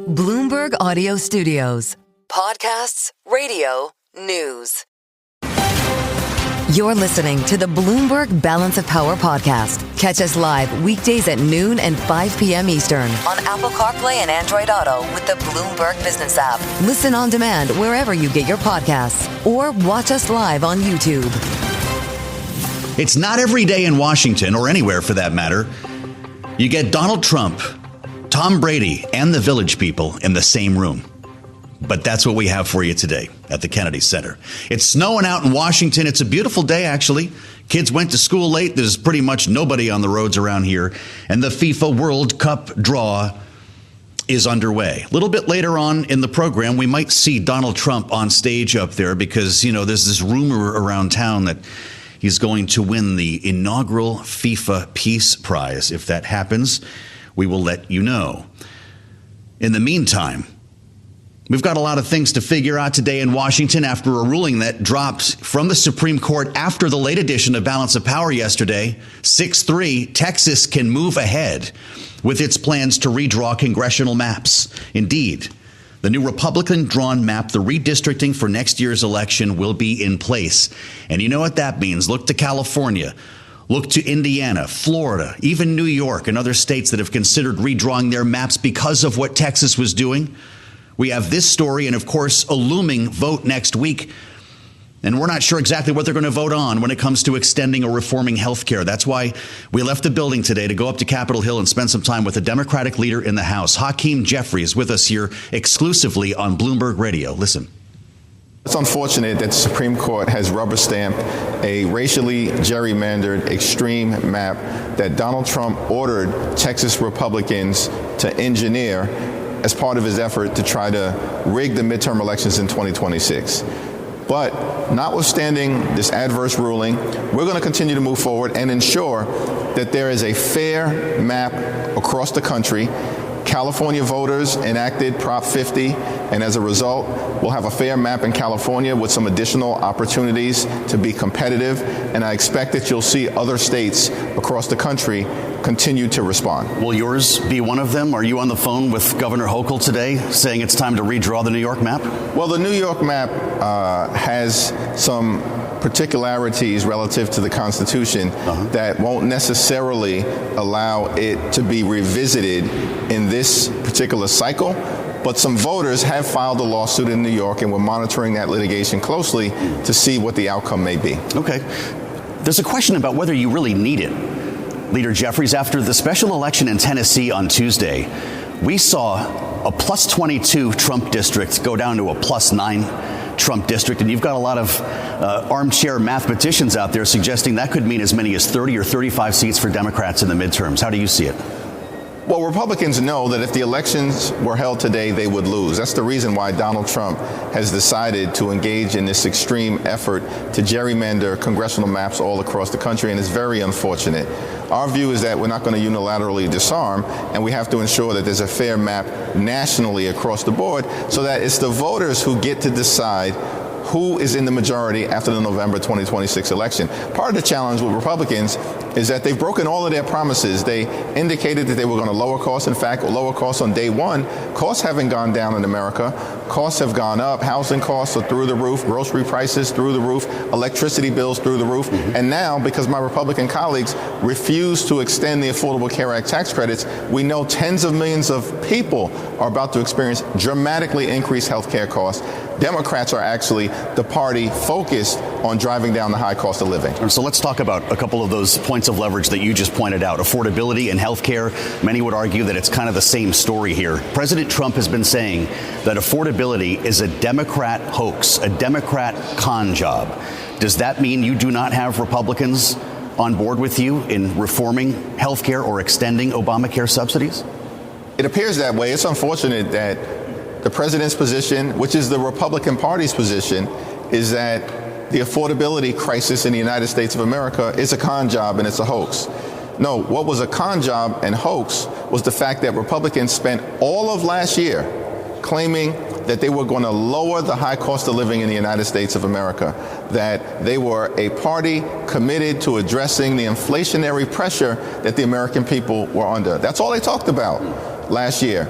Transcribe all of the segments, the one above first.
Bloomberg Audio Studios. Podcasts, radio, news. You're listening to the Bloomberg Balance of Power podcast. Catch us live weekdays at noon and 5 p.m. Eastern on Apple CarPlay and Android Auto with the Bloomberg Business app. Listen on demand wherever you get your podcasts or watch us live on YouTube. It's not every day in Washington, or anywhere for that matter, you get Donald Trump, Tom Brady, and the Village People in the same room. But that's what we have for you today at the Kennedy Center. It's snowing out in Washington. It's a beautiful day, actually. Kids went to school late. There's pretty much nobody on the roads around here. And the FIFA World Cup draw is underway. A little bit later on in the program, we might see Donald Trump on stage up there because, you know, there's this rumor around town that he's going to win the inaugural FIFA Peace Prize. If that happens, we will let you know. In the meantime, we've got a lot of things to figure out today in Washington after a ruling that dropped from the Supreme Court after the late edition of Balance of Power yesterday. 6-3, Texas can move ahead with its plans to redraw congressional maps. Indeed, the new Republican-drawn map, the redistricting for next year's election, will be in place. And you know what that means. Look to California. Look to Indiana, Florida, even New York and other states that have considered redrawing their maps because of what Texas was doing. We have this story and, of course, a looming vote next week. And we're not sure exactly what they're going to vote on when it comes to extending or reforming health care. That's why we left the building today to go up to Capitol Hill and spend some time with the Democratic leader in the House. Hakeem Jeffries with us here exclusively on Bloomberg Radio. Listen. It's unfortunate that the Supreme Court has rubber-stamped a racially gerrymandered extreme map that Donald Trump ordered Texas Republicans to engineer as part of his effort to try to rig the midterm elections in 2026. But notwithstanding this adverse ruling, we're going to continue to move forward and ensure that there is a fair map across the country. California voters enacted Prop 50, and as a result, we'll have a fair map in California with some additional opportunities to be competitive. And I expect that you'll see other states across the country continue to respond. Will yours be one of them? Are you on the phone with Governor Hochul today saying it's time to redraw the New York map? Well, the New York map has some particularities relative to the Constitution that won't necessarily allow it to be revisited in this particular cycle. But some voters have filed a lawsuit in New York, and we're monitoring that litigation closely to see what the outcome may be. Okay. There's a question about whether you really need it. Leader Jeffries, after the special election in Tennessee on Tuesday, we saw a plus 22 Trump district go down to a plus 9 Trump district. And you've got a lot of armchair mathematicians out there suggesting that could mean as many as 30 or 35 seats for Democrats in the midterms. How do you see it? Well, Republicans know that if the elections were held today, they would lose. That's the reason why Donald Trump has decided to engage in this extreme effort to gerrymander congressional maps all across the country, and it's very unfortunate. Our view is that we're not going to unilaterally disarm, and we have to ensure that there's a fair map nationally across the board so that it's the voters who get to decide who is in the majority after the November 2026 election. Part of the challenge with Republicans is that they've broken all of their promises. They indicated that they were going to lower costs. In fact, lower costs on day one. Costs haven't gone down in America. Costs have gone up. Housing costs are through the roof. Grocery prices through the roof. Electricity bills through the roof. And now, because my Republican colleagues refuse to extend the Affordable Care Act tax credits, we know tens of millions of people are about to experience dramatically increased health care costs. Democrats are actually the party focused on driving down the high cost of living. So let's talk about a couple of those points of leverage that you just pointed out. Affordability and health care. Many would argue that it's kind of the same story here. President Trump has been saying that affordability is a Democrat hoax, a Democrat con job. Does that mean you do not have Republicans on board with you in reforming health care or extending Obamacare subsidies? It appears that way. It's unfortunate that the president's position, which is the Republican Party's position, is that the affordability crisis in the United States of America is a con job and it's a hoax. No, what was a con job and hoax was the fact that Republicans spent all of last year claiming that they were going to lower the high cost of living in the United States of America, that they were a party committed to addressing the inflationary pressure that the American people were under. That's all they talked about last year.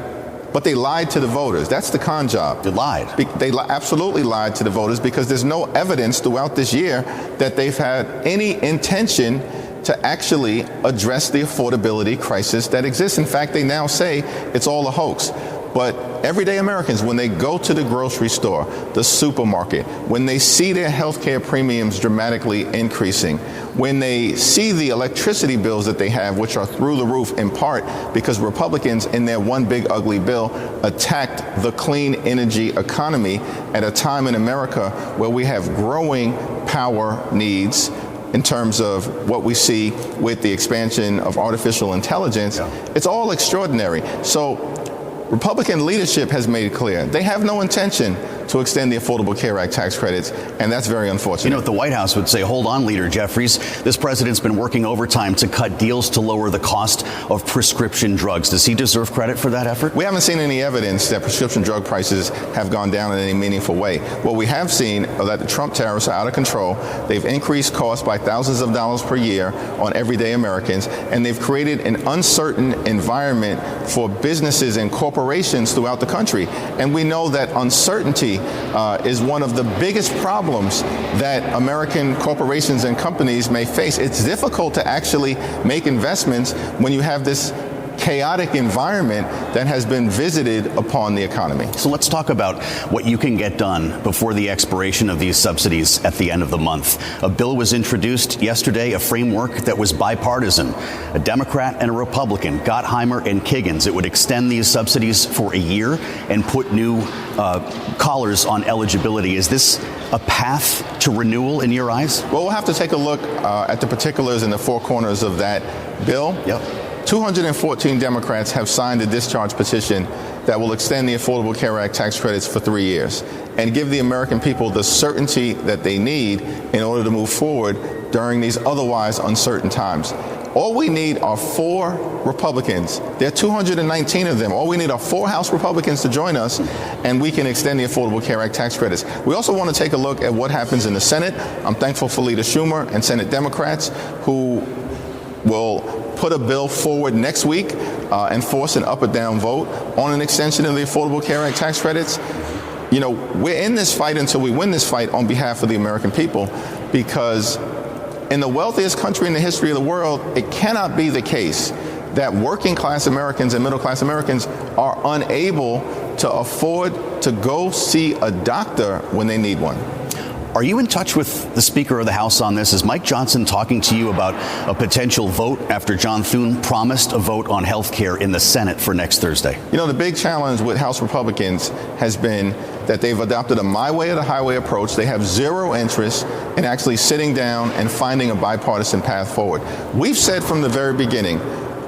But they lied to the voters. That's the con job. They lied. They absolutely lied to the voters because there's no evidence throughout this year that they've had any intention to actually address the affordability crisis that exists. In fact, they now say it's all a hoax. But everyday Americans, when they go to the grocery store, the supermarket, when they see their health care premiums dramatically increasing, when they see the electricity bills that they have, which are through the roof in part because Republicans in their one big ugly bill attacked the clean energy economy at a time in America where we have growing power needs in terms of what we see with the expansion of artificial intelligence. It's all extraordinary. So Republican leadership has made it clear they have no intention to extend the Affordable Care Act tax credits, and that's very unfortunate. You know what the White House would say? Hold on, Leader Jeffries. This president's been working overtime to cut deals to lower the cost of prescription drugs. Does he deserve credit for that effort? We haven't seen any evidence that prescription drug prices have gone down in any meaningful way. What we have seen is that the Trump tariffs are out of control. They've increased costs by thousands of dollars per year on everyday Americans, and they've created an uncertain environment for businesses and corporations throughout the country. And we know that uncertainty is one of the biggest problems that American corporations and companies may face. It's difficult to actually make investments when you have this chaotic environment that has been visited upon the economy. So let's talk about what you can get done before the expiration of these subsidies at the end of the month. A bill was introduced yesterday, a framework that was bipartisan. A Democrat and a Republican, Gottheimer and Kiggins. It would extend these subsidies for a year and put new collars on eligibility. Is this a path to renewal in your eyes? Well, we'll have to take a look at the particulars in the four corners of that bill. Yep. 214 Democrats have signed a discharge petition that will extend the Affordable Care Act tax credits for 3 years and give the American people the certainty that they need in order to move forward during these otherwise uncertain times. All we need are 4 Republicans. There are 219 of them. All we need are 4 House Republicans to join us, and we can extend the Affordable Care Act tax credits. We also want to take a look at what happens in the Senate. I'm thankful for Leader Schumer and Senate Democrats who will put a bill forward next week and force an up or down vote on an extension of the Affordable Care Act tax credits. You know, we're in this fight until we win this fight on behalf of the American people, because in the wealthiest country in the history of the world, it cannot be the case that working class Americans and middle class Americans are unable to afford to go see a doctor when they need one. Are you in touch with the Speaker of the House on this? Is Mike Johnson talking to you about a potential vote after John Thune promised a vote on health care in the Senate for next Thursday? You know, the big challenge with House Republicans has been that they've adopted a my way or the highway approach. They have zero interest in actually sitting down and finding a bipartisan path forward. We've said from the very beginning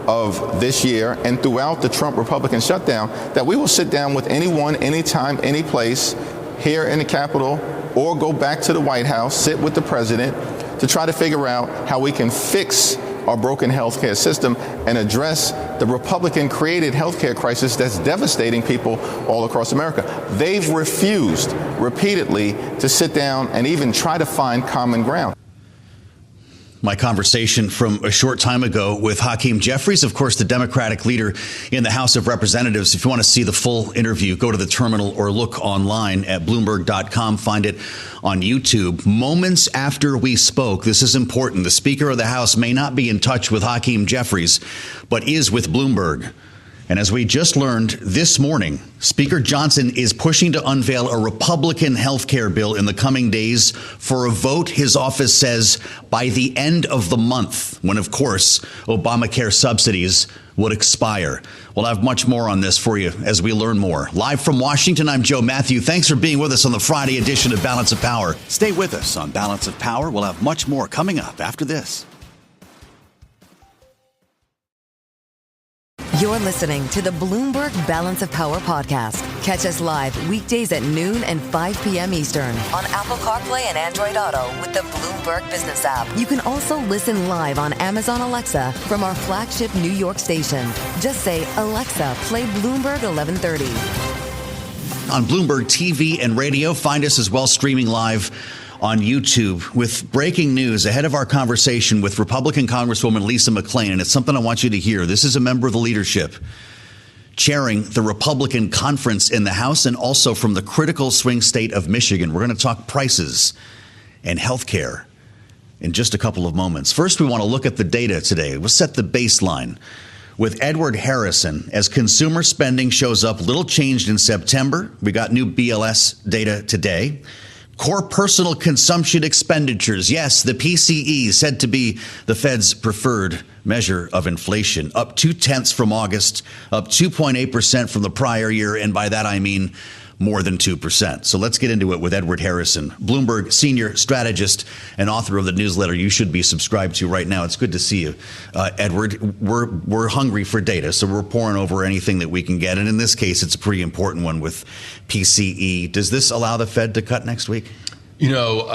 of this year and throughout the Trump Republican shutdown that we will sit down with anyone, anytime, any place here in the Capitol, or go back to the White House, sit with the president to try to figure out how we can fix our broken healthcare system and address the Republican-created healthcare crisis that's devastating people all across America. They've refused repeatedly to sit down and even try to find common ground. My conversation from a short time ago with Hakeem Jeffries, of course, the Democratic leader in the House of Representatives. If you want to see the full interview, go to the terminal or look online at Bloomberg.com. Find it on YouTube. Moments after we spoke, this is important. The Speaker of the House may not be in touch with Hakeem Jeffries, but is with Bloomberg. And as we just learned this morning, Speaker Johnson is pushing to unveil a Republican health care bill in the coming days for a vote, his office says, by the end of the month, when, of course, Obamacare subsidies would expire. We'll have much more on this for you as we learn more. Live from Washington, I'm Joe Mathieu. Thanks for being with us on the Friday edition of Balance of Power. Stay with us on Balance of Power. We'll have much more coming up after this. You're listening to the Bloomberg Balance of Power podcast. Catch us live weekdays at noon and 5 p.m. Eastern on Apple CarPlay and Android Auto with the Bloomberg Business app. You can also listen live on Amazon Alexa from our flagship New York station. Just say, Alexa, play Bloomberg 1130. On Bloomberg TV and radio, find us as well streaming live on YouTube with breaking news ahead of our conversation with Republican Congresswoman Lisa McClain. And it's something I want you to hear. This is a member of the leadership. chairing the Republican conference in the House, and also from the critical swing state of Michigan. We're going to talk prices and health care in just a couple of moments. First, we want to look at the data today. We'll set the baseline with Edward Harrison. As consumer spending shows up little changed in September. We got new BLS data today. Core personal consumption expenditures. Yes, the PCE said to be the Fed's preferred measure of inflation. Up 0.2 from August, up 2.8% from the prior year. And by that, I mean more than 2%. So let's get into it with Edward Harrison, Bloomberg senior strategist and author of the newsletter you should be subscribed to right now. It's good to see you, Edward. We're hungry for data, so we're pouring over anything that we can get. And in this case, it's a pretty important one with PCE. Does this allow the Fed to cut next week? Joe,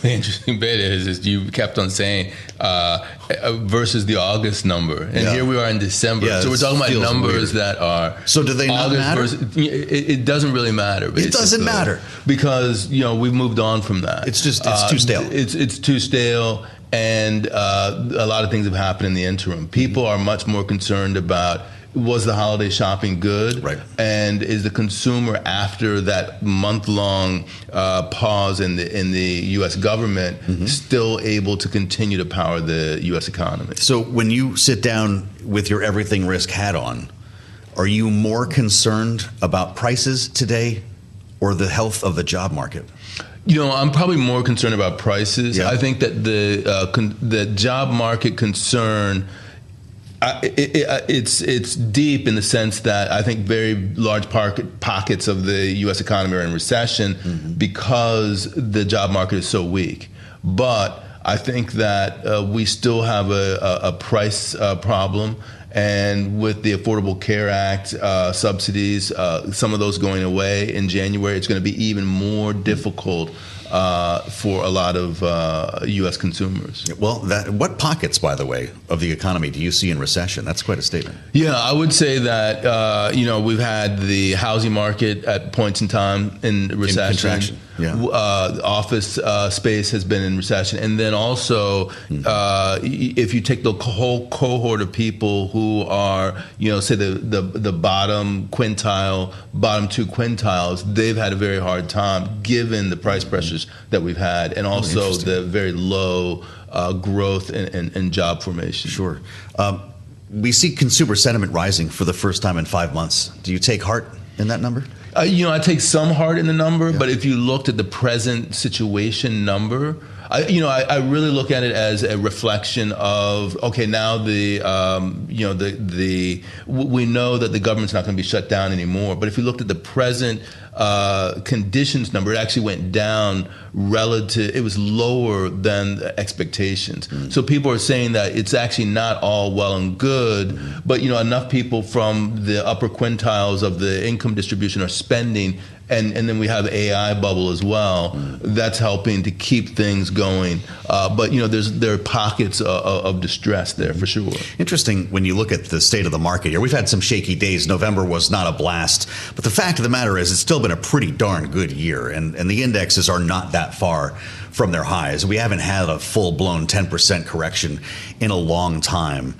the interesting bit is you kept on saying versus the August number. And here we are in December. So we're talking about numbers that are... So do they not matter? It doesn't really matter. Basically. It doesn't matter. Because, we've moved on from that. It's too stale. It's too stale. And a lot of things have happened in the interim. People are much more concerned about, was the holiday shopping good? Right. And is the consumer, after that month-long pause in the U.S. government, still able to continue to power the U.S. economy? So when you sit down with your everything risk hat on, are you more concerned about prices today or the health of the job market? I'm probably more concerned about prices. Yeah. I think that the job market concern, it's deep in the sense that I think very large pockets of the U.S. economy are in recession because the job market is so weak. But I think that we still have a price problem. And with the Affordable Care Act, subsidies, some of those going away in January, it's going to be even more difficult for a lot of U.S. consumers. Well, what pockets, by the way, of the economy do you see in recession? That's quite a statement. Yeah, I would say that, we've had the housing market at points in time in recession. In contraction. Yeah. Office space has been in recession. And then also, if you take the whole cohort of people who are, say the bottom quintile, bottom two quintiles, they've had a very hard time given the price pressures that we've had, and also the very low growth and job formation. Sure. We see consumer sentiment rising for the first time in 5 months. Do you take heart in that number? I take some heart in the number, but if you looked at the present situation number, I really look at it as a reflection of, okay, now we know that the government's not going to be shut down anymore. But if you looked at the present conditions number, it actually went down relative. It was lower than the expectations. So people are saying that it's actually not all well and good, but enough people from the upper quintiles of the income distribution are spending. And then we have AI bubble as well. That's helping to keep things going. But there are pockets of distress there for sure. Interesting when you look at the state of the market here. We've had some shaky days. November was not a blast. But the fact of the matter is it's still been a pretty darn good year. And the indexes are not that far from their highs. We haven't had a full-blown 10% correction in a long time.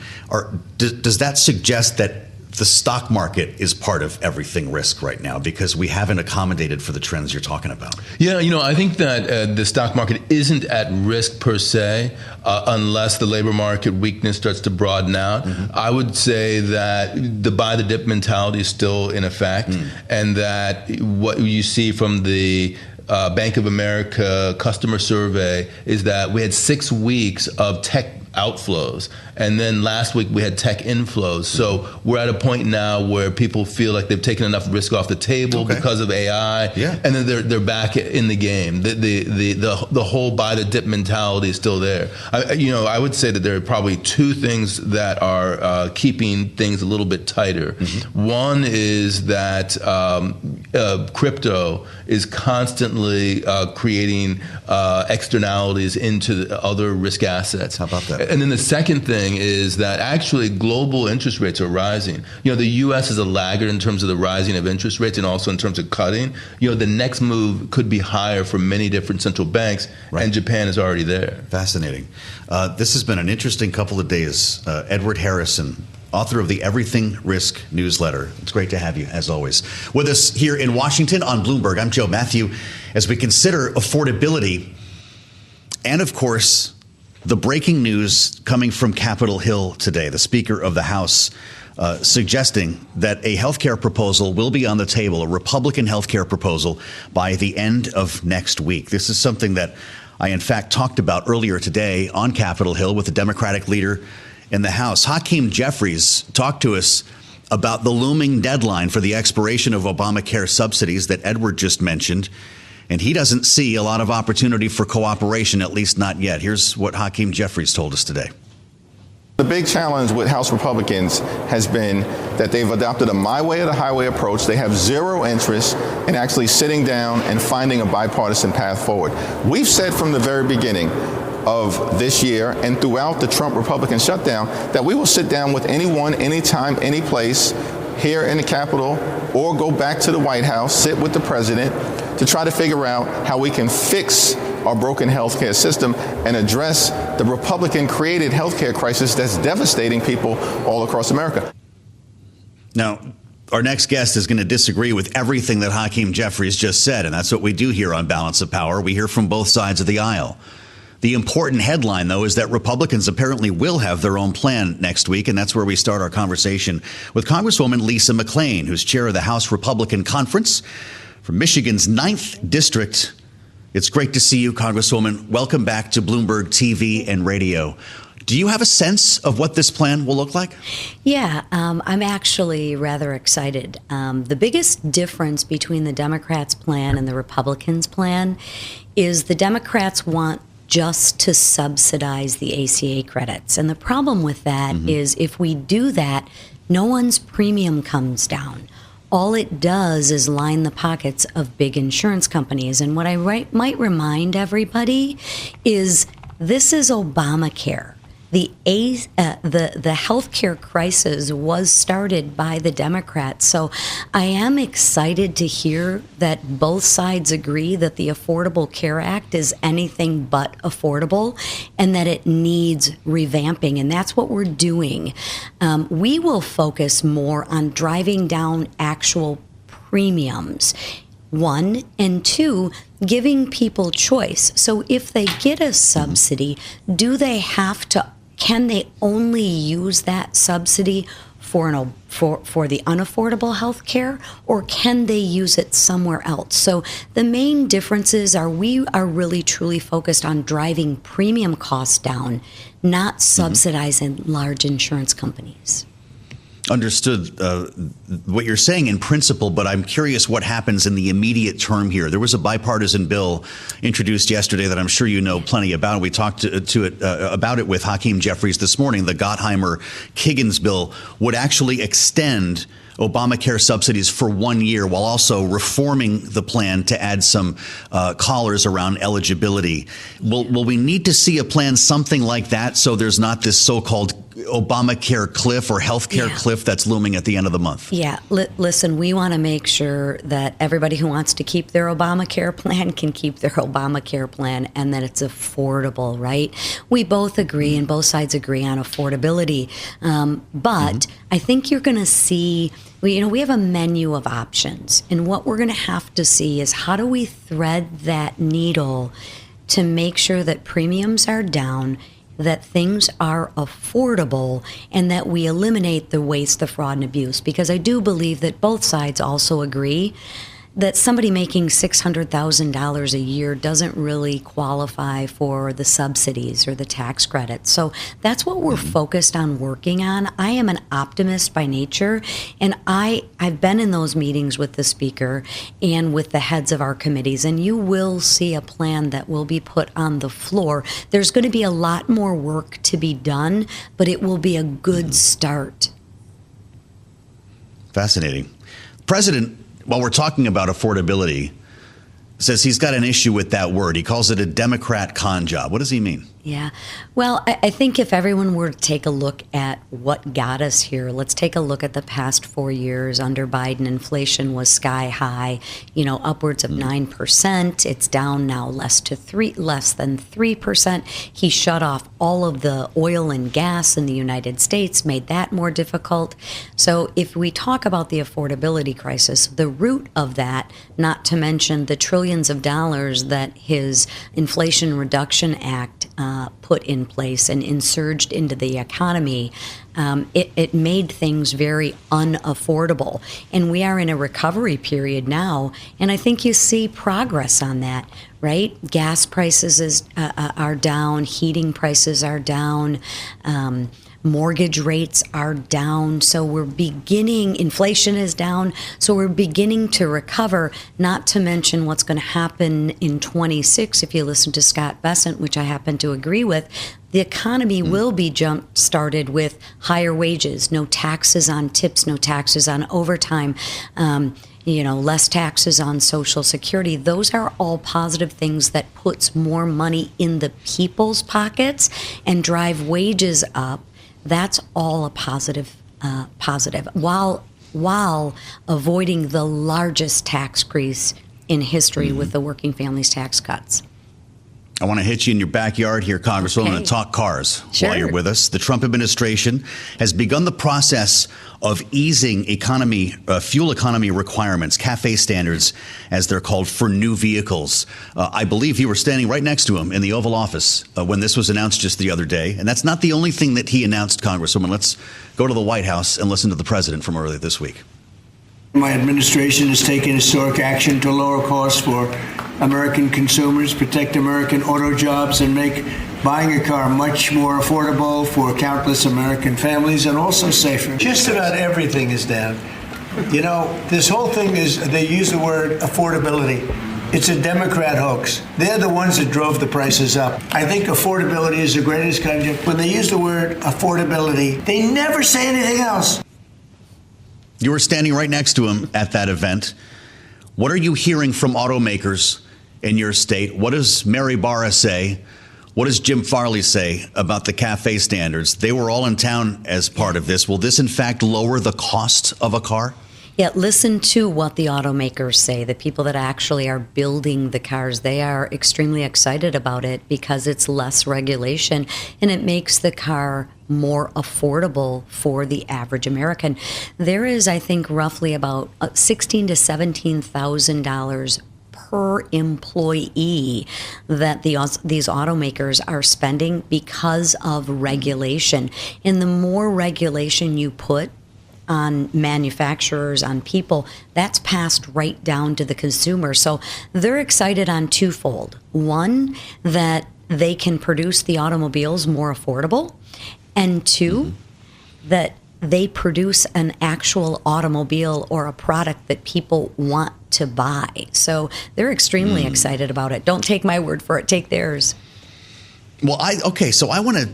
Does that suggest that the stock market is part of everything risk right now because we haven't accommodated for the trends you're talking about? Yeah, I think that the stock market isn't at risk per se unless the labor market weakness starts to broaden out. I would say that the buy the dip mentality is still in effect, and that what you see from the Bank of America customer survey is that we had 6 weeks of tech outflows. And then last week we had tech inflows. So we're at a point now where people feel like they've taken enough risk off the table because of AI. Yeah. And then they're back in the game. The whole buy the dip mentality is still there. I would say that there are probably two things that are keeping things a little bit tighter. One is that crypto is constantly creating externalities into the other risk assets. How about that? And then the second thing is that actually global interest rates are rising. The U.S. is a laggard in terms of the rising of interest rates and also in terms of cutting. The next move could be higher for many different central banks, and Japan is already there. Fascinating. This has been an interesting couple of days. Edward Harrison, author of the Everything Risk newsletter. It's great to have you, as always. With us here in Washington on Bloomberg, I'm Joe Mathieu, as we consider affordability and, of course, the breaking news coming from Capitol Hill today. The Speaker of the House suggesting that a health care proposal will be on the table, a Republican health care proposal, by the end of next week. This is something that I, in fact, talked about earlier today on Capitol Hill with the Democratic leader in the House. Hakeem Jeffries talked to us about the looming deadline for the expiration of Obamacare subsidies that Edward just mentioned. And he doesn't see a lot of opportunity for cooperation, at least not yet. Here's what Hakeem Jeffries told us today. The big challenge with House Republicans has been that they've adopted a my way or the highway approach. They have zero interest in actually sitting down and finding a bipartisan path forward. We've said from the very beginning of this year and throughout the Trump Republican shutdown that we will sit down with anyone, anytime, any place here in the Capitol or go back to the White House, sit with the president to try to figure out how we can fix our broken healthcare system and address the Republican-created healthcare crisis that's devastating people all across America. Now, our next guest is going to disagree with everything that Hakeem Jeffries just said, and that's what we do here on Balance of Power. We hear from both sides of the aisle. The important headline, though, is that Republicans apparently will have their own plan next week, and that's where we start our conversation with Congresswoman Lisa McClain, who's chair of the House Republican Conference from Michigan's 9th District. It's great to see you, Congresswoman. Welcome back to Bloomberg TV and radio. Do you have a sense of what this plan will look like? Yeah, I'm actually rather excited. The biggest difference between the Democrats' plan and the Republicans' plan is the Democrats want just to subsidize the ACA credits. And the problem with that is if we do that, no one's premium comes down. All it does is line the pockets of big insurance companies. And what I might remind everybody is this is Obamacare. The healthcare crisis was started by the Democrats. So I am excited to hear that both sides agree that the Affordable Care Act is anything but affordable and that it needs revamping. And that's what we're doing. We will focus more on driving down actual premiums. 1, and 2, giving people choice. So if they get a subsidy, can they only use that subsidy for the unaffordable health care, or can they use it somewhere else? So the main differences are we are really truly focused on driving premium costs down, not subsidizing large insurance companies. Understood what you're saying in principle, but I'm curious what happens in the immediate term here. There was a bipartisan bill introduced yesterday that I'm sure you know plenty about. We talked about it with Hakeem Jeffries this morning. The Gottheimer-Kiggins bill would actually extend Obamacare subsidies for 1 year while also reforming the plan to add some collars around eligibility. Will we need to see a plan something like that so there's not this so-called Obamacare cliff or healthcare cliff that's looming at the end of the month? Yeah. Listen, we want to make sure that everybody who wants to keep their Obamacare plan can keep their Obamacare plan and that it's affordable, right? We both agree and both sides agree on affordability. But I think you're going to see, we have a menu of options. And what we're going to have to see is how do we thread that needle to make sure that premiums are down, that things are affordable, and that we eliminate the waste, the fraud, and abuse. Because I do believe that both sides also agree that somebody making $600,000 a year doesn't really qualify for the subsidies or the tax credits. So that's what we're focused on working on. I am an optimist by nature, and I've been in those meetings with the Speaker and with the heads of our committees, and you will see a plan that will be put on the floor. There's going to be a lot more work to be done, but it will be a good start. Fascinating. President, while we're talking about affordability, says he's got an issue with that word. He calls it a Democrat con job. What does he mean? Yeah. Well, I think if everyone were to take a look at what got us here, let's take a look at the past 4 years. Under Biden, inflation was sky high, upwards of 9%. It's down now less than 3%. He shut off all of the oil and gas in the United States, made that more difficult. So if we talk about the affordability crisis, the root of that, not to mention the trillions of dollars that his Inflation Reduction Act put in place and insurged into the economy, it made things very unaffordable. And we are in a recovery period now, and I think you see progress on that, right? Gas prices are down, heating prices are down, mortgage rates are down. So inflation is down. So we're beginning to recover, not to mention what's going to happen in 26. If you listen to Scott Bessent, which I happen to agree with, the economy will be jump started with higher wages, no taxes on tips, no taxes on overtime, less taxes on Social Security. Those are all positive things that puts more money in the people's pockets and drive wages up. That's all a positive, while avoiding the largest tax increase in history with the working families tax cuts. I want to hit you in your backyard here, Congresswoman, and talk cars while you're with us. The Trump administration has begun the process of easing fuel economy requirements, CAFE standards, as they're called, for new vehicles. I believe you were standing right next to him in the Oval Office when this was announced just the other day. And that's not the only thing that he announced, Congresswoman. Let's go to the White House and listen to the president from earlier this week. My administration has taken historic action to lower costs for American consumers, protect American auto jobs, and make buying a car much more affordable for countless American families and also safer. Just about everything is down. This whole thing they use the word affordability. It's a Democrat hoax. They're the ones that drove the prices up. I think affordability is the greatest concept. When they use the word affordability, they never say anything else. You were standing right next to him at that event. What are you hearing from automakers in your state? What does Mary Barra say? What does Jim Farley say about the CAFE standards? They were all in town as part of this. Will this, in fact, lower the cost of a car? Yeah, listen to what the automakers say. The people that actually are building the cars, they are extremely excited about it because it's less regulation and it makes the car more affordable for the average American. There is, I think, roughly about $16,000 to $17,000 per employee that these automakers are spending because of regulation. And the more regulation you put on manufacturers, on people, that's passed right down to the consumer. So they're excited on twofold. One, that they can produce the automobiles more affordable, and two, that they produce an actual automobile or a product that people want to buy. So they're extremely excited about it. Don't take my word for it, take theirs. Well, so I want to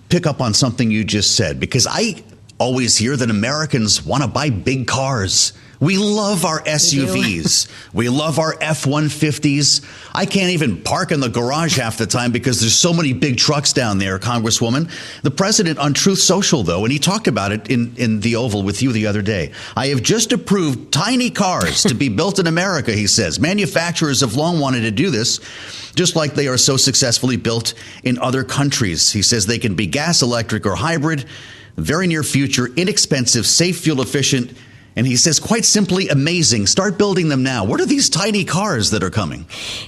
pick up on something you just said, because I always hear that Americans want to buy big cars. We love our SUVs. We love our F-150s. I can't even park in the garage half the time because there's so many big trucks down there, Congresswoman. The president on Truth Social, though, and he talked about it in the Oval with you the other day. I have just approved tiny cars to be built in America, he says. Manufacturers have long wanted to do this, just like they are so successfully built in other countries. He says they can be gas, electric, or hybrid. Very near future, inexpensive, safe, fuel efficient. And he says, quite simply, amazing. Start building them now. What are these tiny cars that are coming?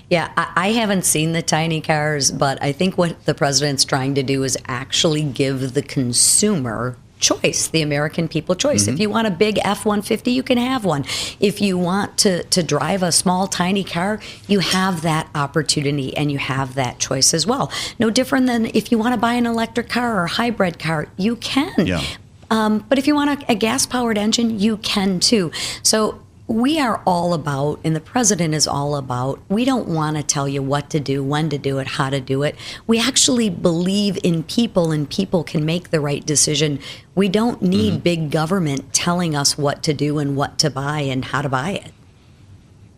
Yeah, I haven't seen the tiny cars, but I think what the president's trying to do is actually give the consumer choice, the American people choice. If you want a big F-150, you can have one. If you want to drive a small, tiny car, you have that opportunity and you have that choice as well. No different than if you want to buy an electric car or a hybrid car, you can. Yeah. But if you want a gas-powered engine, you can too. So we are all about, and the president is all about, we don't want to tell you what to do, when to do it, how to do it. We actually believe in people, and people can make the right decision. We don't need big government telling us what to do and what to buy and how to buy it.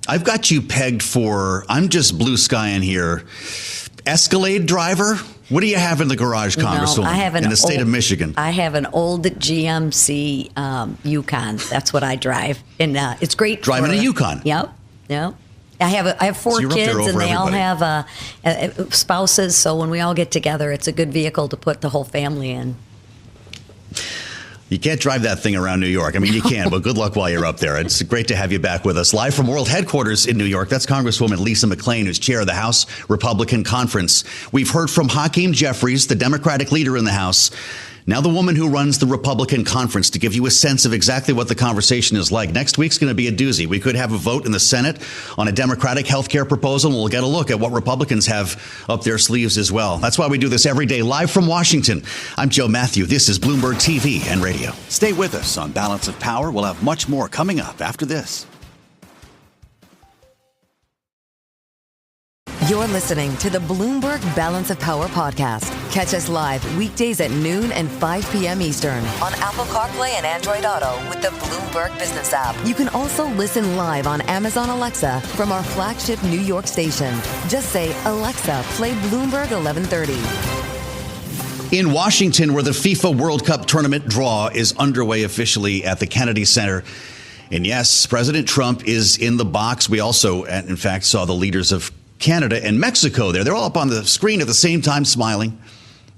I've got you pegged for, I'm just blue skying here, Escalade driver? What do you have in the garage, Congresswoman, I have in the state of Michigan? I have an old GMC Yukon. That's what I drive. And it's great. Driving a Yukon? Yep. I have four kids, and they all have spouses. So when we all get together, it's a good vehicle to put the whole family in. You can't drive that thing around New York. I mean, you can, but good luck while you're up there. It's great to have you back with us. Live from World Headquarters in New York, that's Congresswoman Lisa McClain, who's chair of the House Republican Conference. We've heard from Hakeem Jeffries, the Democratic leader in the House. Now the woman who runs the Republican Conference, to give you a sense of exactly what the conversation is like. Next week's going to be a doozy. We could have a vote in the Senate on a Democratic health care proposal. We'll get a look at what Republicans have up their sleeves as well. That's why we do this every day, live from Washington. I'm Joe Mathieu. This is Bloomberg TV and Radio. Stay with us on Balance of Power. We'll have much more coming up after this. You're listening to the Bloomberg Balance of Power podcast. Catch us live weekdays at noon and 5 p.m. Eastern on Apple CarPlay and Android Auto with the Bloomberg Business app. You can also listen live on Amazon Alexa from our flagship New York station. Just say, Alexa, play Bloomberg 1130. In Washington, where the FIFA World Cup tournament draw is underway officially at the Kennedy Center. And yes, President Trump is in the box. We also, in fact, saw the leaders of Canada and Mexico there. They're all up on the screen at the same time smiling.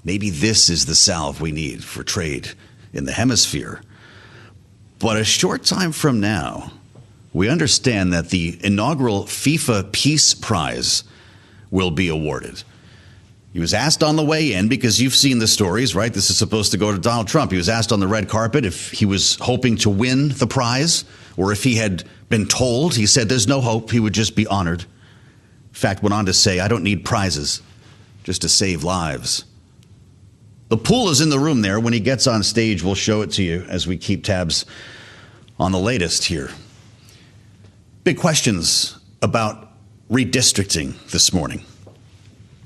Maybe this is the salve we need for trade in the hemisphere. But a short time from now, we understand that the inaugural FIFA Peace Prize will be awarded. He was asked on the way in, because you've seen the stories, right? This is supposed to go to Donald Trump. He was asked on the red carpet if he was hoping to win the prize or if he had been told. He said there's no hope. He would just be honored. In fact, went on to say, I don't need prizes, just to save lives. The pool is in the room there. When he gets on stage, we'll show it to you as we keep tabs on the latest here. Big questions about redistricting this morning.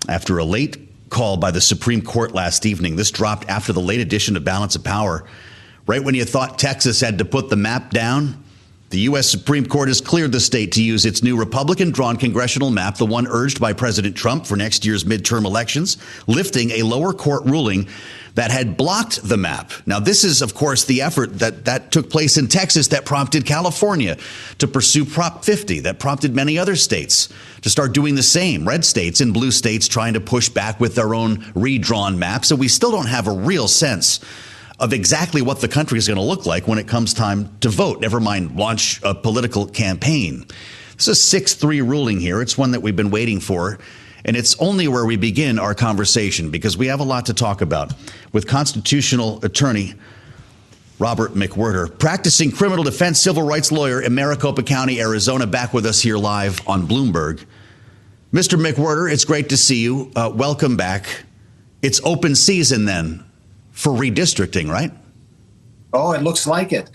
After a late call by the Supreme Court last evening, this dropped after the late edition of Balance of Power. Right when you thought Texas had to put the map down, the U.S. Supreme Court has cleared the state to use its new Republican-drawn congressional map, the one urged by President Trump for next year's midterm elections, lifting a lower court ruling that had blocked the map. Now, this is, of course, the effort that took place in Texas that prompted California to pursue Prop 50, that prompted many other states to start doing the same. Red states and blue states trying to push back with their own redrawn maps. So we still don't have a real sense of exactly what the country is going to look like when it comes time to vote, never mind launch a political campaign. This is a 6-3 ruling here. It's one that we've been waiting for, and it's only where we begin our conversation, because we have a lot to talk about with constitutional attorney Robert McWhirter, practicing criminal defense civil rights lawyer in Maricopa County, Arizona, back with us here live on Bloomberg. Mr. McWhirter, it's great to see you. Welcome back. It's open season then for redistricting, right? Oh, it looks like it.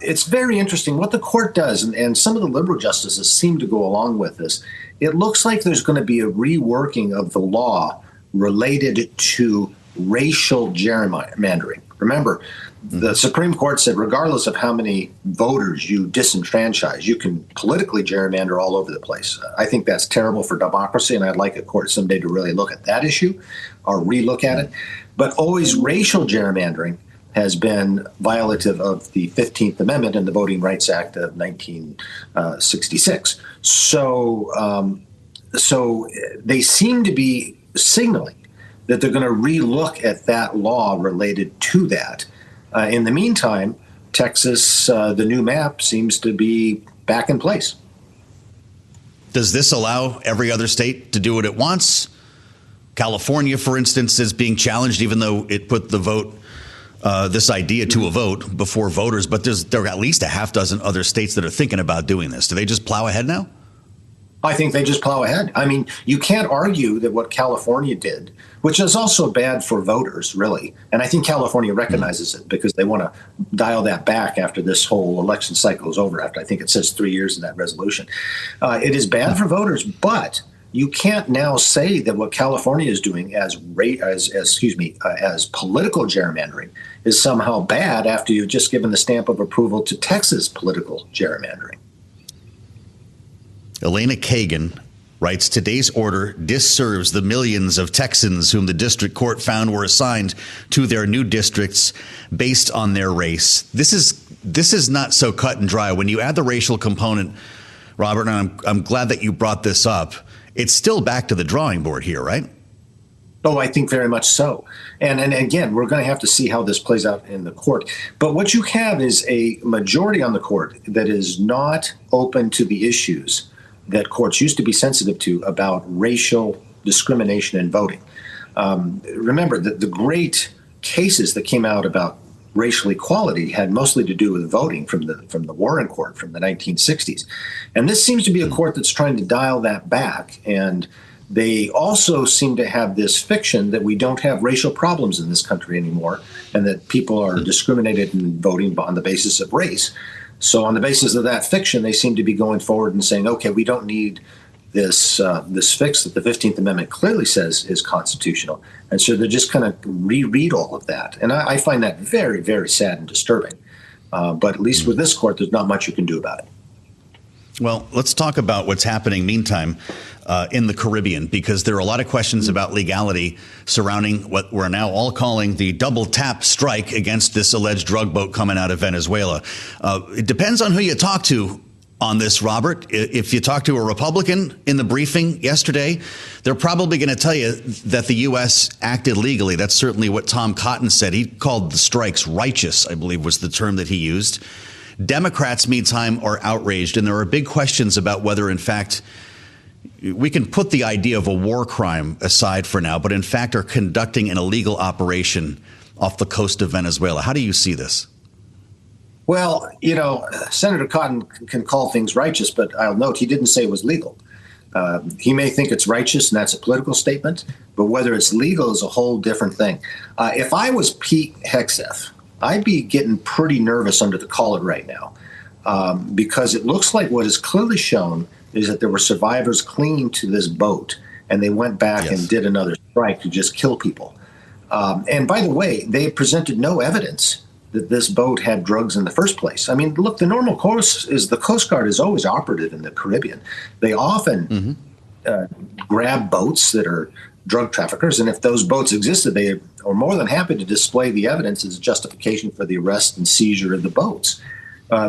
It's very interesting what the court does, and some of the liberal justices seem to go along with this. It looks like there's going to be a reworking of the law related to racial gerrymandering. Remember, the Supreme Court said regardless of how many voters you disenfranchise, you can politically gerrymander all over the place. I think that's terrible for democracy, and I'd like a court someday to really look at that issue or relook at it. But always racial gerrymandering has been violative of the 15th Amendment and the Voting Rights Act of 1966. So they seem to be signaling that they're going to relook at that law related to that. In the meantime, Texas, the new map seems to be back in place. Does this allow every other state to do what it wants? California, for instance, is being challenged, even though it put the vote, this idea to a vote before voters. But there are at least a half dozen other states that are thinking about doing this. Do they just plow ahead now? I think they just plow ahead. I mean, you can't argue that what California did, which is also bad for voters, really. And I think California recognizes it because they want to dial that back after this whole election cycle is over. After I think it says 3 years in that resolution. It is bad for voters, but you can't now say that what California is doing as political gerrymandering is somehow bad after you've just given the stamp of approval to Texas political gerrymandering. Elena Kagan writes, today's order disserves the millions of Texans whom the district court found were assigned to their new districts based on their race. This is not so cut and dry. When you add the racial component, Robert, and I'm glad that you brought this up, it's still back to the drawing board here, right? Oh, I think very much so. And again, we're going to have to see how this plays out in the court. But what you have is a majority on the court that is not open to the issues that courts used to be sensitive to about racial discrimination in voting. Remember that the great cases that came out about racial equality had mostly to do with voting from the Warren Court from the 1960s. And this seems to be a court that's trying to dial that back. And they also seem to have this fiction that we don't have racial problems in this country anymore and that people are discriminated in voting on the basis of race. So on the basis of that fiction, they seem to be going forward and saying, okay, we don't need this fix that the 15th Amendment clearly says is constitutional. And so they're just kind of reread all of that. And I find that very, very sad and disturbing. But at least with this court, there's not much you can do about it. Well, let's talk about what's happening meantime in the Caribbean, because there are a lot of questions about legality surrounding what we're now all calling the double tap strike against this alleged drug boat coming out of Venezuela. It depends on who you talk to on this, Robert. If you talk to a Republican in the briefing yesterday, they're probably going to tell you that the U.S. acted legally. That's certainly what Tom Cotton said. He called the strikes righteous, I believe was the term that he used. Democrats, meantime, are outraged, and there are big questions about whether, in fact, we can put the idea of a war crime aside for now, but in fact are conducting an illegal operation off the coast of Venezuela. How do you see this? Well, Senator Cotton can call things righteous, but I'll note he didn't say it was legal. He may think it's righteous, and that's a political statement, but whether it's legal is a whole different thing. If I was Pete Hegseth, I'd be getting pretty nervous under the collar right now because it looks like what is clearly shown is that there were survivors clinging to this boat, and they went back and did another strike to just kill people. And by the way, they presented no evidence that this boat had drugs in the first place. I mean, look, the normal course is the Coast Guard is always operative in the Caribbean. They often grab boats that are drug traffickers, and if those boats existed, they are more than happy to display the evidence as justification for the arrest and seizure of the boats.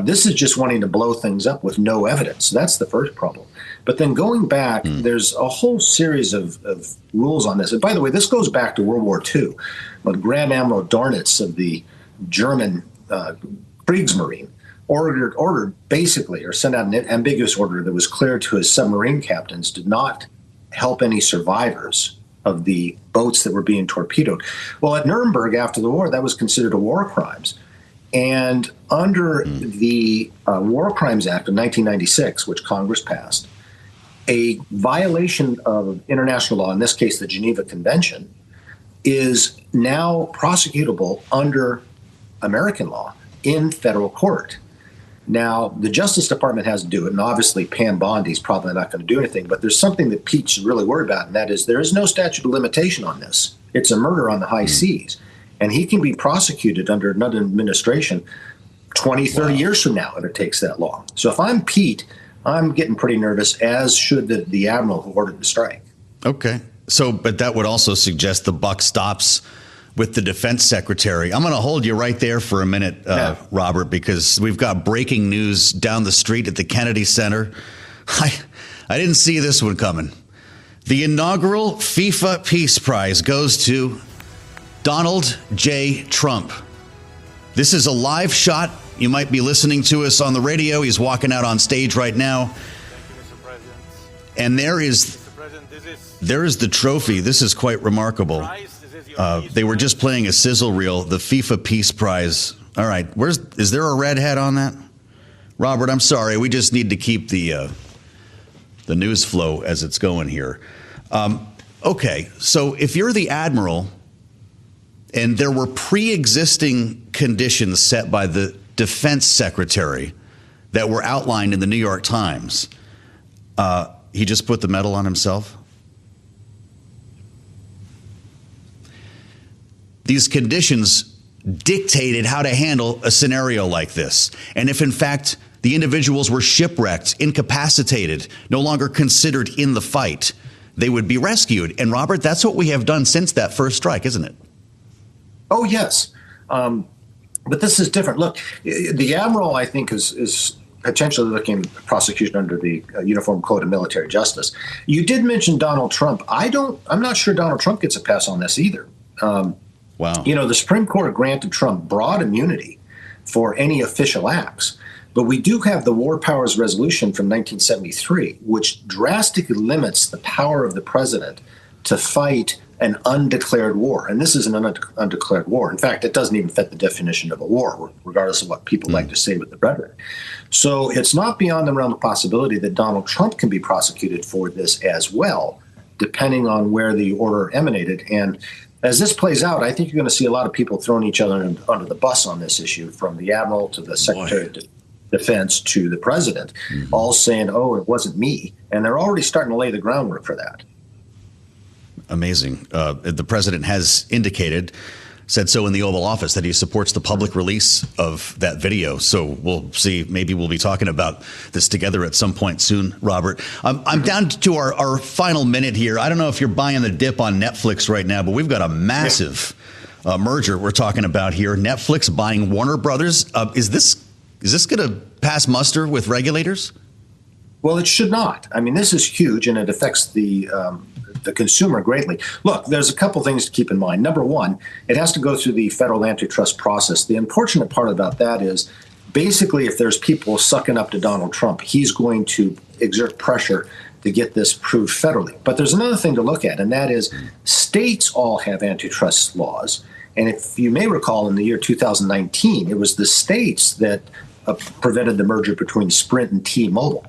This is just wanting to blow things up with no evidence. That's the first problem. But then going back, there's a whole series of rules on this. And by the way, this goes back to World War II, when Grand Admiral Dornitz of the German Kriegsmarine ordered basically, or sent out an ambiguous order that was clear to his submarine captains to not help any survivors of the boats that were being torpedoed. Well, at Nuremberg after the war, that was considered a war crimes. And under the War Crimes Act of 1996, which Congress passed, a violation of international law, in this case the Geneva Convention, is now prosecutable under American law in federal court. Now, the Justice Department has to do it, and obviously Pam Bondi's probably not going to do anything, but there's something that Pete should really worry about, and that is there is no statute of limitation on this. It's a murder on the high seas, and he can be prosecuted under another administration 20, 30 years from now if it takes that long. So if I'm Pete, I'm getting pretty nervous, as should the admiral who ordered the strike. Okay. So, but that would also suggest the buck stops with the defense secretary. I'm going to hold you right there for a minute, Robert, because we've got breaking news down the street at the Kennedy Center. I didn't see this one coming. The inaugural FIFA Peace Prize goes to Donald J. Trump. This is a live shot. You might be listening to us on the radio. He's walking out on stage right now. And there is the trophy. This is quite remarkable. They were just playing a sizzle reel, the FIFA Peace Prize. All right, is there a red hat on that? Robert, I'm sorry. We just need to keep the news flow as it's going here. Okay, so if you're the admiral and there were pre-existing conditions set by the defense secretary that were outlined in the New York Times, he just put the medal on himself? These conditions dictated how to handle a scenario like this. And if, in fact, the individuals were shipwrecked, incapacitated, no longer considered in the fight, they would be rescued. And, Robert, that's what we have done since that first strike, isn't it? Oh, yes. But this is different. Look, the admiral, I think, is potentially looking at prosecution under the Uniform Code of Military Justice. You did mention Donald Trump. I'm not sure Donald Trump gets a pass on this either. Wow. You know, the Supreme Court granted Trump broad immunity for any official acts. But we do have the War Powers Resolution from 1973, which drastically limits the power of the president to fight an undeclared war. And this is an undeclared war. In fact, it doesn't even fit the definition of a war, regardless of what people like to say with the rhetoric. So it's not beyond the realm of possibility that Donald Trump can be prosecuted for this as well, depending on where the order emanated. And as this plays out, I think you're going to see a lot of people throwing each other under the bus on this issue, from the admiral to the secretary of defense to the president, all saying, oh, it wasn't me. And they're already starting to lay the groundwork for that. Amazing. The president has said so in the Oval Office, that he supports the public release of that video. So we'll see. Maybe we'll be talking about this together at some point soon, Robert. I'm down to our final minute here. I don't know if you're buying the dip on Netflix right now, but we've got a massive merger we're talking about here. Netflix buying Warner Brothers. Is this going to pass muster with regulators? Well, it should not. I mean, this is huge, and it affects the consumer greatly. Look, there's a couple things to keep in mind. Number one, it has to go through the federal antitrust process. The unfortunate part about that is, basically, if there's people sucking up to Donald Trump, he's going to exert pressure to get this proved federally. But there's another thing to look at, and that is states all have antitrust laws. And if you may recall, in the year 2019, it was the states that prevented the merger between Sprint and T-Mobile.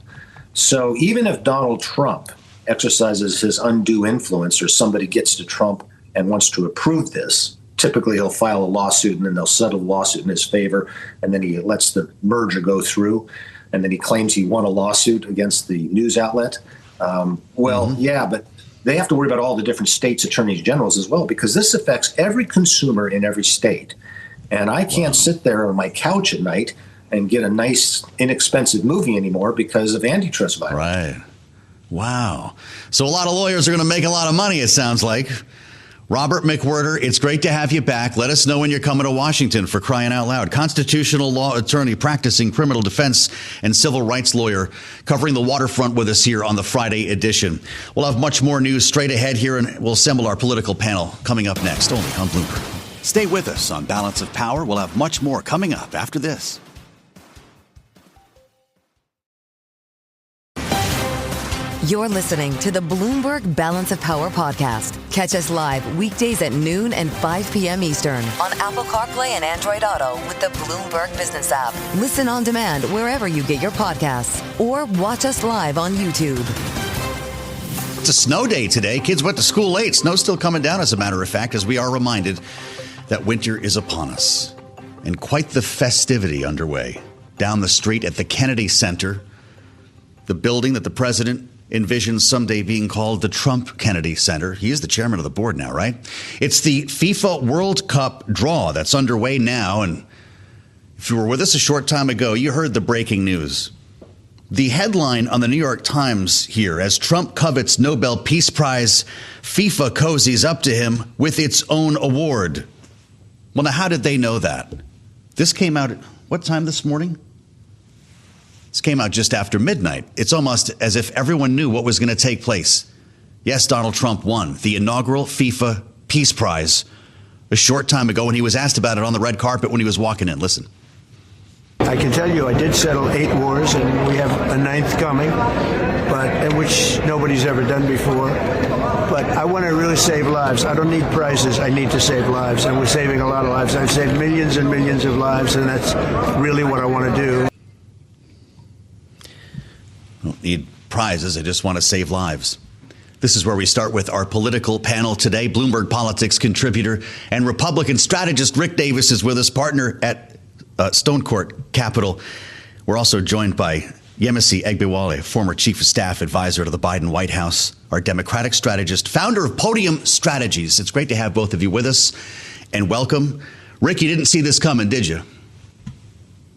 So even if Donald Trump exercises his undue influence, or somebody gets to Trump and wants to approve this, typically he'll file a lawsuit, and then they'll settle the lawsuit in his favor, and then he lets the merger go through, and then he claims he won a lawsuit against the news outlet. Yeah, but they have to worry about all the different states' attorneys generals as well, because this affects every consumer in every state. And I can't sit there on my couch at night and get a nice, inexpensive movie anymore because of antitrust violence. Right. Wow. So a lot of lawyers are going to make a lot of money, it sounds like. Robert McWhirter, it's great to have you back. Let us know when you're coming to Washington, for crying out loud. Constitutional law attorney, practicing criminal defense and civil rights lawyer, covering the waterfront with us here on the Friday edition. We'll have much more news straight ahead here, and we'll assemble our political panel coming up next, only on Bloomberg. Stay with us on Balance of Power. We'll have much more coming up after this. You're listening to the Bloomberg Balance of Power podcast. Catch us live weekdays at noon and 5 p.m. Eastern on Apple CarPlay and Android Auto with the Bloomberg Business app. Listen on demand wherever you get your podcasts, or watch us live on YouTube. It's a snow day today. Kids went to school late. Snow's still coming down, as a matter of fact, as we are reminded that winter is upon us. And quite the festivity underway down the street at the Kennedy Center, the building that the president envisions someday being called the Trump Kennedy Center. He is the chairman of the board now, right? It's the FIFA World Cup draw that's underway now. And if you were with us a short time ago, you heard the breaking news. The headline on the New York Times here: as Trump covets Nobel Peace Prize, FIFA cozies up to him with its own award. Well, now, how did they know that? This came out at what time this morning? This came out just after midnight. It's almost as if everyone knew what was going to take place. Yes, Donald Trump won the inaugural FIFA Peace Prize a short time ago, when he was asked about it on the red carpet when he was walking in. Listen. I can tell you I did settle 8 wars, and we have a 9th coming, but which nobody's ever done before. But I want to really save lives. I don't need prizes. I need to save lives, and we're saving a lot of lives. I've saved millions and millions of lives, and that's really what I want to do. I don't need prizes. I just want to save lives. This is where we start with our political panel today. Bloomberg Politics contributor and Republican strategist Rick Davis is with us, partner at Stone Court Capital. We're also joined by Yemisi Egbewale, former chief of staff advisor to the Biden White House, our Democratic strategist, founder of Podium Strategies. It's great to have both of you with us, and welcome. Rick, you didn't see this coming, did you?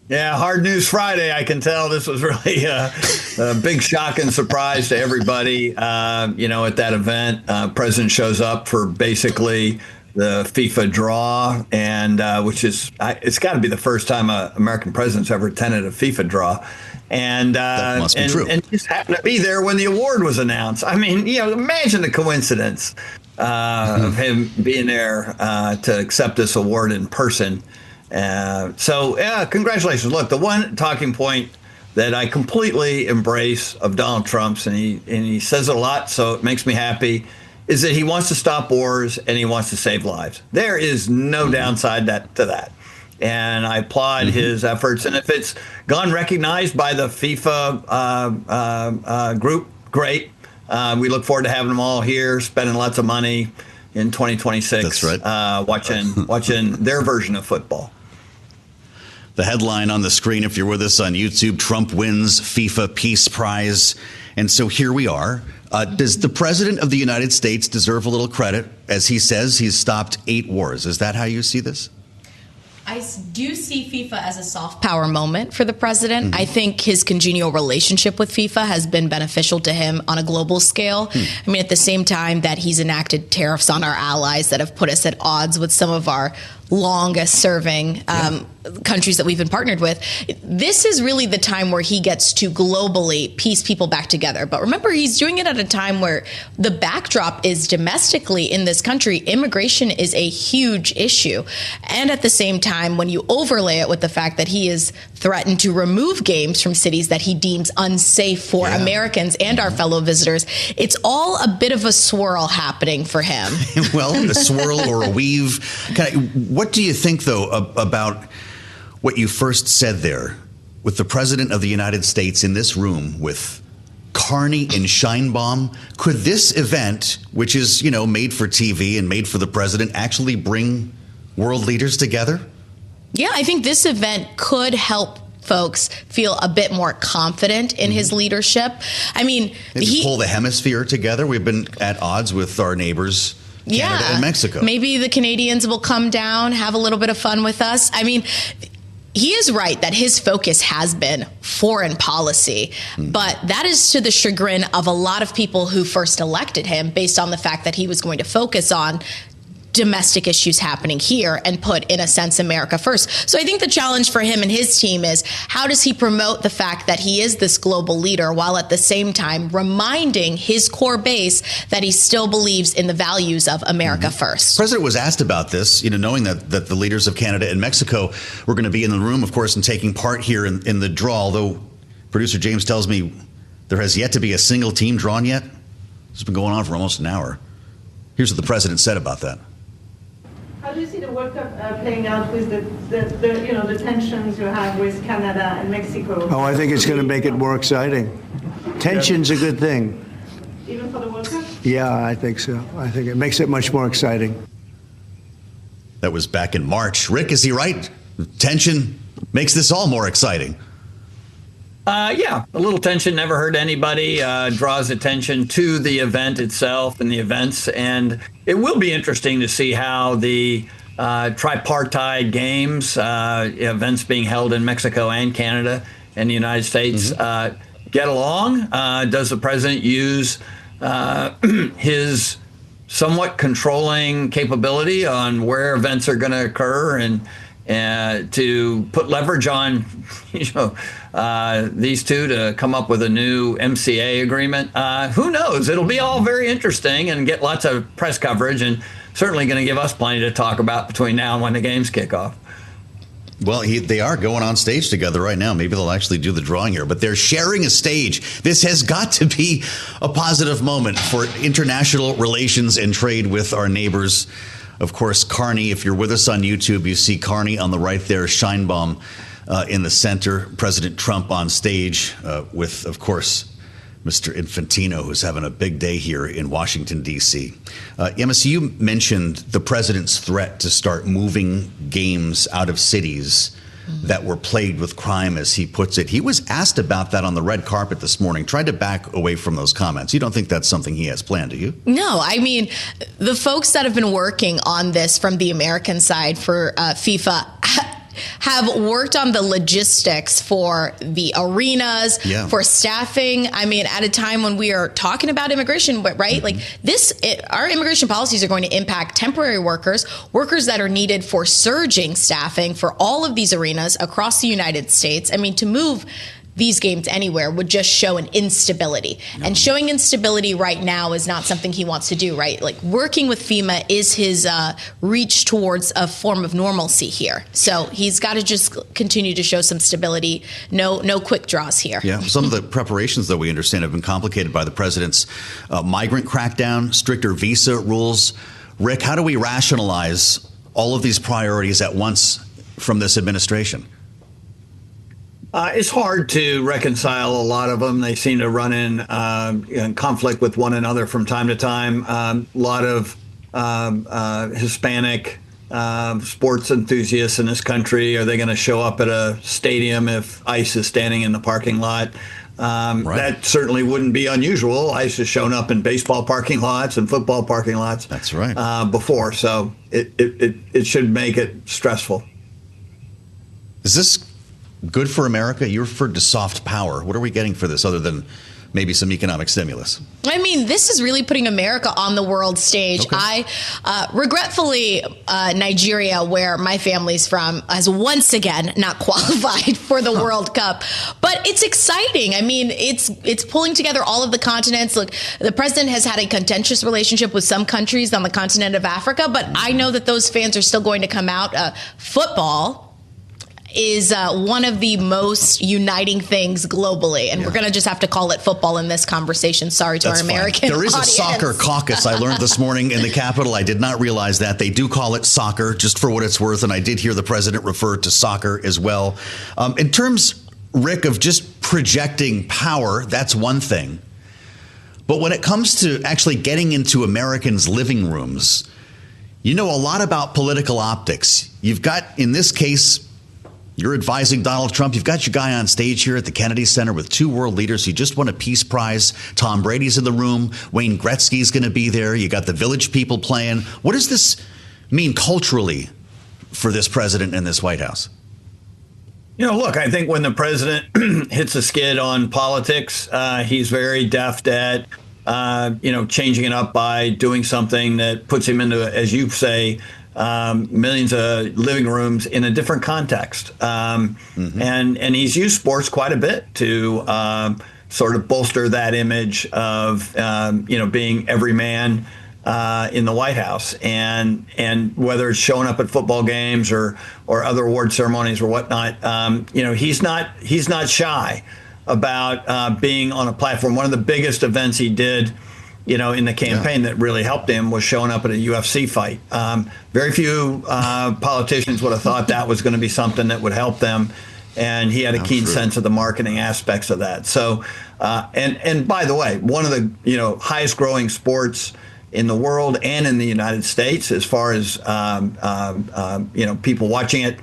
Yeah, Hard News Friday. I can tell this was really a big shock and surprise to everybody. At that event, President shows up for basically the FIFA draw, and it's got to be the first time an American president's ever attended a FIFA draw. And that must be true. And just happened to be there when the award was announced. I mean, imagine the coincidence of him being there to accept this award in person. Congratulations. Look, the one talking point that I completely embrace of Donald Trump's, and he says it a lot, so it makes me happy, is that he wants to stop wars and he wants to save lives. There is no downside to that. And I applaud his efforts. And if it's gone recognized by the FIFA group, great. We look forward to having them all here, spending lots of money in 2026. That's right. Watching their version of football. The headline on the screen, if you're with us on YouTube, Trump wins FIFA Peace Prize. And so here we are. Does the President of the United States deserve a little credit? As he says, he's stopped 8 wars. Is that how you see this? I do see FIFA as a soft power moment for the president. I think his congenial relationship with FIFA has been beneficial to him on a global scale. I mean, at the same time that he's enacted tariffs on our allies that have put us at odds with some of our longest serving countries that we've been partnered with. This is really the time where he gets to globally piece people back together. But remember, he's doing it at a time where the backdrop is domestically in this country. Immigration is a huge issue. And at the same time, when you overlay it with the fact that he has threatened to remove games from cities that he deems unsafe for Americans and our fellow visitors, it's all a bit of a swirl happening for him. Well, a swirl or a weave. What do you think, though, about what you first said there with the President of the United States in this room with Carney and Scheinbaum? Could this event, which is, made for TV and made for the president, actually bring world leaders together? Yeah, I think this event could help folks feel a bit more confident in his leadership. I mean, maybe pull the hemisphere together. We've been at odds with our neighbors, Canada and Mexico. Maybe the Canadians will come down, have a little bit of fun with us. I mean, he is right that his focus has been foreign policy, but that is to the chagrin of a lot of people who first elected him based on the fact that he was going to focus on domestic issues happening here and put, in a sense, America first. So I think the challenge for him and his team is how does he promote the fact that he is this global leader while at the same time reminding his core base that he still believes in the values of America first. The president was asked about this, knowing that the leaders of Canada and Mexico were going to be in the room, of course, and taking part here in the draw, although producer James tells me there has yet to be a single team drawn yet. It's been going on for almost an hour. Here's what the president said about that. How do you see the World Cup playing out with the tensions you have with Canada and Mexico? Oh, I think it's going to make it more exciting. Tension's a good thing. Even for the World Cup? Yeah, I think so. I think it makes it much more exciting. That was back in March. Rick, is he right? Tension makes this all more exciting. A little tension never hurt anybody, draws attention to the event itself and the events. And it will be interesting to see how the tripartite games, events being held in Mexico and Canada and the United States, get along. Does the president use his somewhat controlling capability on where events are going to occur and to put leverage on, these two to come up with a new MCA agreement? Who knows? It'll be all very interesting and get lots of press coverage, and certainly going to give us plenty to talk about between now and when the games kick off. Well, they are going on stage together right now. Maybe they'll actually do the drawing here, but they're sharing a stage. This has got to be a positive moment for international relations and trade with our neighbors. Of course, Carney, if you're with us on YouTube, you see Carney on the right there, Scheinbaum in the center, President Trump on stage with, of course, Mr. Infantino, who's having a big day here in Washington, D.C. Emma, so you mentioned the president's threat to start moving games out of cities that were plagued with crime, as he puts it. He was asked about that on the red carpet this morning, tried to back away from those comments. You don't think that's something he has planned, do you? No, I mean, the folks that have been working on this from the American side for FIFA have worked on the logistics for the arenas, for staffing. I mean, at a time when we are talking about immigration, but right, like our immigration policies are going to impact temporary workers that are needed for surging staffing for all of these arenas across the United States. I mean, to move these games anywhere would just show an instability. And showing instability right now is not something he wants to do, right? Like, working with FEMA is his reach towards a form of normalcy here. So he's got to just continue to show some stability. No quick draws here. Yeah, some of the preparations, though, we understand, have been complicated by the president's migrant crackdown, stricter visa rules. Rick, how do we rationalize all of these priorities at once from this administration? It's hard to reconcile a lot of them. They seem to run in conflict with one another from time to time. A lot of Hispanic sports enthusiasts in this country. Are they going to show up at a stadium if ICE is standing in the parking lot? That certainly wouldn't be unusual. ICE has shown up in baseball parking lots and football parking lots. That's right. Before, so it should make it stressful. Is this good for America? You referred to soft power. What are we getting for this other than maybe some economic stimulus? I mean, this is really putting America on the world stage. Okay. Regretfully, Nigeria, where my family's from, has once again not qualified for the World Cup. But it's exciting. I mean, it's pulling together all of the continents. Look, the president has had a contentious relationship with some countries on the continent of Africa, but I know that those fans are still going to come out. Football is one of the most uniting things globally. And we're going to just have to call it football in this conversation. Sorry to our American There is audience. a soccer caucus, I learned this morning, in the Capitol. I did not realize that. They do call it soccer, just for what it's worth. And I did hear the president refer to soccer as well. In terms, Rick, of just projecting power, that's one thing. But when it comes to actually getting into Americans' living rooms, you know a lot about political optics. You've got, in this case, you're advising Donald Trump. You've got your guy on stage here at the Kennedy Center with two world leaders who just won a Peace Prize. Tom Brady's in the room. Wayne Gretzky's going to be there. You got the Village people playing. What does this mean culturally for this president and this White House? You know, look, I think when the president hits a skid on politics, he's very deft at, changing it up by doing something that puts him into, as you say, millions of living rooms in a different context. And he's used sports quite a bit to sort of bolster that image of, being every man in the White House. And whether it's showing up at football games or other award ceremonies or whatnot, he's not shy about being on a platform. One of the biggest events he did in the campaign that really helped him was showing up at a UFC fight. Very few politicians would have thought that was going to be something that would help them, and he had a keen sense of the marketing aspects of that. So, and by the way, one of the highest growing sports in the world and in the United States, as far as people watching it,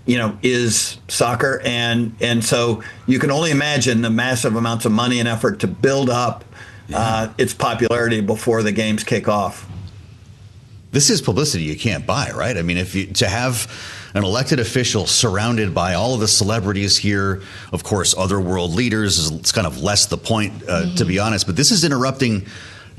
is soccer, and so you can only imagine the massive amounts of money and effort to build up its popularity before the games kick off. This is publicity you can't buy, right? I mean, to have an elected official surrounded by all of the celebrities here, of course, other world leaders, it's kind of less the point, to be honest. But this is interrupting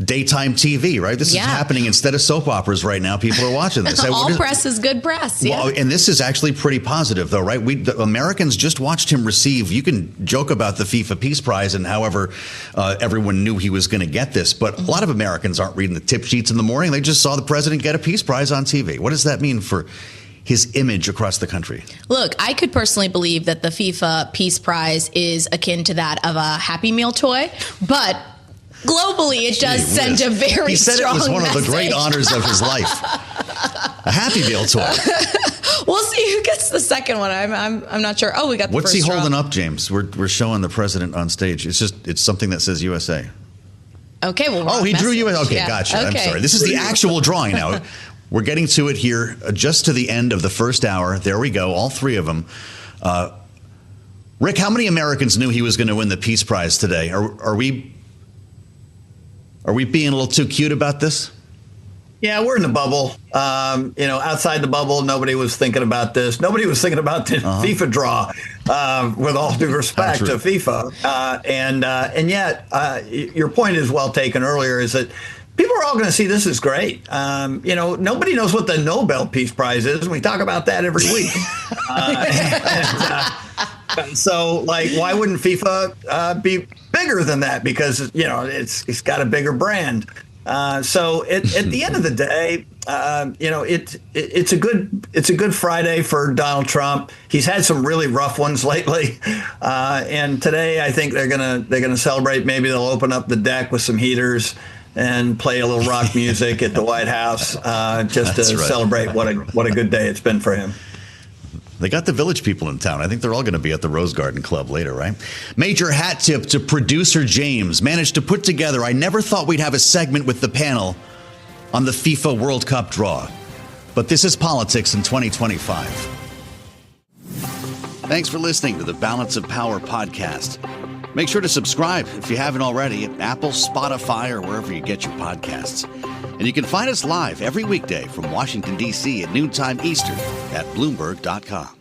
daytime TV, right? This is happening instead of soap operas right now. People are watching this. All press is good press. Well, and this is actually pretty positive, though, right? The Americans just watched him receive. You can joke about the FIFA Peace Prize and however everyone knew he was going to get this, but a lot of Americans aren't reading the tip sheets in the morning. They just saw the president get a Peace Prize on TV. What does that mean for his image across the country? Look, I could personally believe that the FIFA Peace Prize is akin to that of a Happy Meal toy, but globally, it does send a very strong message. He said it was one of the great honors of his life. A Happy Meal toy. We'll see who gets the second one. I'm not sure. Oh, we got the What's first he draw. holding up, James? We're showing the president on stage. It's something that says USA. Okay, well, he drew USA. Okay, gotcha. Okay. I'm sorry. This is the actual drawing now. We're getting to it here, just to the end of the first hour. There we go. All three of them. Rick, how many Americans knew he was going to win the Peace Prize today? Are we being a little too cute about this? Yeah, we're in the bubble. Outside the bubble, nobody was thinking about this. Nobody was thinking about the FIFA draw, with all due respect to FIFA. And yet, your point is well taken earlier, is that people are all going to see this as great. Nobody knows what the Nobel Peace Prize is, and we talk about that every week. So, why wouldn't FIFA be bigger than that? Because, it's got a bigger brand. So at the end of the day, it's a good Friday for Donald Trump. He's had some really rough ones lately, and today I think they're gonna celebrate. Maybe they'll open up the deck with some heaters and play a little rock music at the White House, just to celebrate what a good day it's been for him. They got the Village people in town. I think they're all going to be at the Rose Garden Club later, right? Major hat tip to producer James. Managed to put together, I never thought we'd have a segment with the panel on the FIFA World Cup draw. But this is politics in 2025. Thanks for listening to the Balance of Power podcast. Make sure to subscribe if you haven't already at Apple, Spotify, or wherever you get your podcasts. And you can find us live every weekday from Washington, D.C. at noontime Eastern at Bloomberg.com.